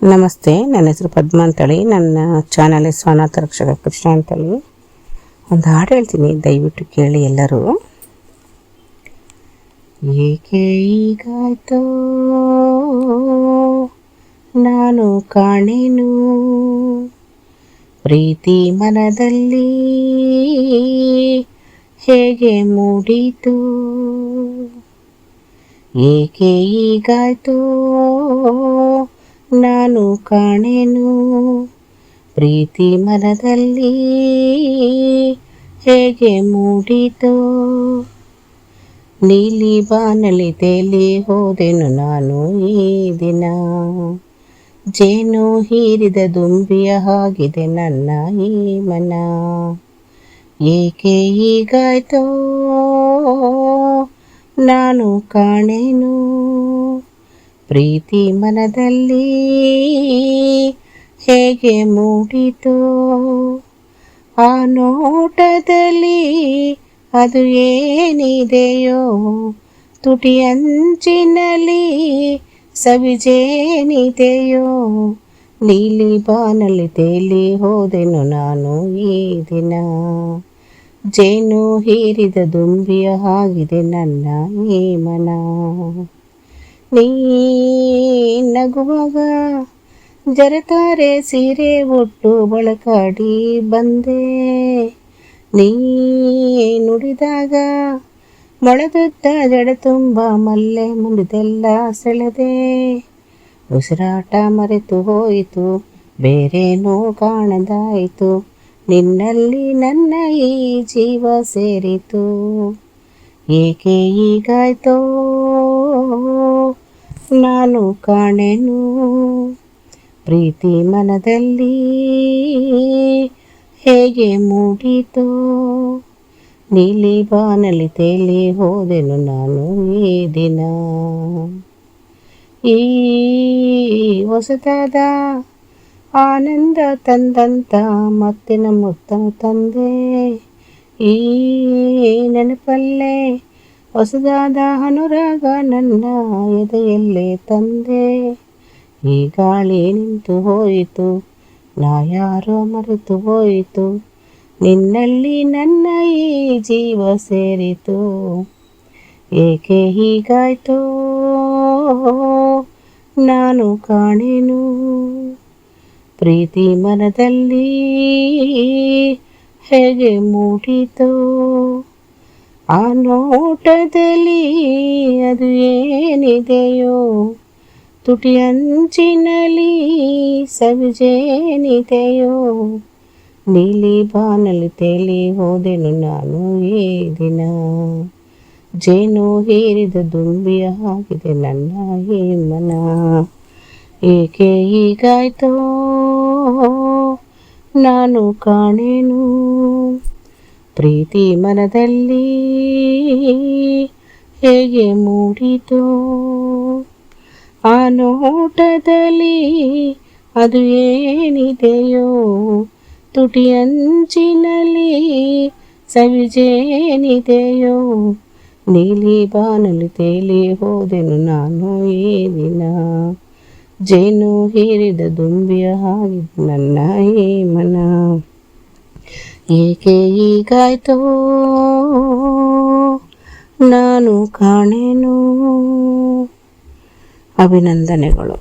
ನಮಸ್ತೆ, ನನ್ನ ಹೆಸರು ಪದ್ಮ ಅಂತೇಳಿ. ನನ್ನ ಚಾನಲ್ ಸ್ವಾನಾಥ ರಕ್ಷಕ ಕೃಷ್ಣ ಅಂತೇಳಿ. ಒಂದು ಹಾಡು ಹೇಳ್ತೀನಿ, ದಯವಿಟ್ಟು ಕೇಳಿ ಎಲ್ಲರೂ. ಏಕೆ ಹೀಗಾಯ್ತೋ ನಾನು ಕಾಣೆನು, ಪ್ರೀತಿ ಮನದಲ್ಲಿ ಹೇಗೆ ಮೂಡಿತು. ಏಕೆ ಹೀಗಾಯ್ತೋ ನಾನು ಕಾಣೆನು, ಪ್ರೀತಿ ಮನದಲ್ಲಿ ಹೇಗೆ ಮೂಡಿತು. ನೀಲಿ ಬಾನಲಿ ತೇಲಿ ಹೋದೆನು ನಾನು ಈ ದಿನ, ಜೇನು ಹೀರಿದ ದುಂಬಿಯ ಹಾಗಿದೆ ನನ್ನ ಈ ಮನ. ಏಕೆ ಹೀಗಾಯ್ತೋ ನಾನು ಕಾಣೆನು, ಪ್ರೀತಿ ಮನದಲ್ಲಿ ಹೇಗೆ ಮೂಡಿತು. ಆ ನೋಟದಲ್ಲಿ ಅದು ಏನಿದೆಯೋ, ತುಟಿ ಅಂಚಿನಲ್ಲಿ ಸವಿಜೇನಿದೆಯೋ. ನೀಲಿ ಬಾನಲ್ಲಿ ತೇಲಿ ಹೋದೆನು ನಾನು ಈ ದಿನ, ಜೇನು ಹೀರಿದ ದುಂಬಿಯ ಹಾಗಿದೆ ನನ್ನ ಈ ಮನ. ನೀ ನಗುವಾಗ ಜರತಾರೆ ಸೀರೆ ಉಟ್ಟು ಬಳಕಾಡಿ ಬಂದೆ, ನೀ ನುಡಿದಾಗ ಮೊಳದುದ್ದ ಜಡ ತುಂಬ ಮಲ್ಲೆ ಮುಡಿದೆಲ್ಲ ಸೆಳೆದೆ. ಉಸಿರಾಟ ಮರೆತು ಹೋಯಿತು, ಬೇರೇನೋ ಕಾಣದಾಯಿತು, ನಿನ್ನಲ್ಲಿ ನನ್ನ ಈ ಜೀವ ಸೇರಿತು. ಏಕೆ ಹೀಗಾಯ್ತೋ ನಾನು ಕಾಣೆನು, ಪ್ರೀತಿ ಮನದಲ್ಲಿ ಹೇಗೆ ಮೂಡಿತು. ನೀಲಿ ಬಾನಲಿ ತೇಲಿ ಹೋದೆನು ನಾನು ಈ ದಿನ. ಈ ಹೊಸದಾದ ಆನಂದ ತಂದಂತ ಮತ್ತಿನ ಮುತ್ತನು ತಂದೆ, ಈ ನೆನಪಲ್ಲೇ ಹೊಸದಾದ ಅನುರಾಗ ನನ್ನ ಎದೆಯಲ್ಲೇ ತಂದೆ. ಈ ಗಾಳಿ ನಿಂತು ಹೋಯಿತು, ನಾ ಯಾರೋ ಮರೆತು ಹೋಯಿತು, ನಿನ್ನಲ್ಲಿ ನನ್ನ ಈ ಜೀವ ಸೇರಿತು. ಏಕೆ ಹೀಗಾಯ್ತೋ ನಾನು ಕಾಣೆನು, ಪ್ರೀತಿ ಮನದಲ್ಲಿ ಹೇಗೆ ಮೂಡಿತು. ಆ ನೋಟದಲ್ಲಿ ಅದು ಏನಿದೆಯೋ, ತುಟಿ ಅಂಚಿನಲ್ಲಿ ಸವಿಜೇನಿದೆಯೋ. ನೀಲಿ ಬಾನಲಿ ತೇಲಿ ಹೋದೆನು ನಾನು ಈ ದಿನ, ಜೇನು ಹೀರಿದ ದುಂಬಿಯ ಹಾಗಿದೆ ನನ್ನ ಈ ಮನ. ಏಕೆ ಹೀಗಾಯ್ತೋ ನಾನು ಕಾಣೆನು, ಪ್ರೀತಿ ಮನದಲ್ಲಿ ಹೇಗೆ ಮೂಡಿತು. ಆ ನೋಟದಲ್ಲಿ ಅದು ಏನಿದೆಯೋ, ತುಟಿ ಅಂಚಿನಲ್ಲಿ ಸವಿಜೇನಿದೆಯೋ. ನೀಲಿ ಬಾನಲಿ ತೇಲಿ ಹೋದೆನು ನಾನು ಈ ದಿನ, ಜೇನು ಹೀರಿದ ದುಂಬಿಯ ಹಾಗಿದ್ದು ನನ್ನ ಈ ಮನ. ಏಕೆ ಹೀಗಾಯ್ತೋ ನಾನು ಕಾಣೆನು. ಅಭಿನಂದನೆಗಳು.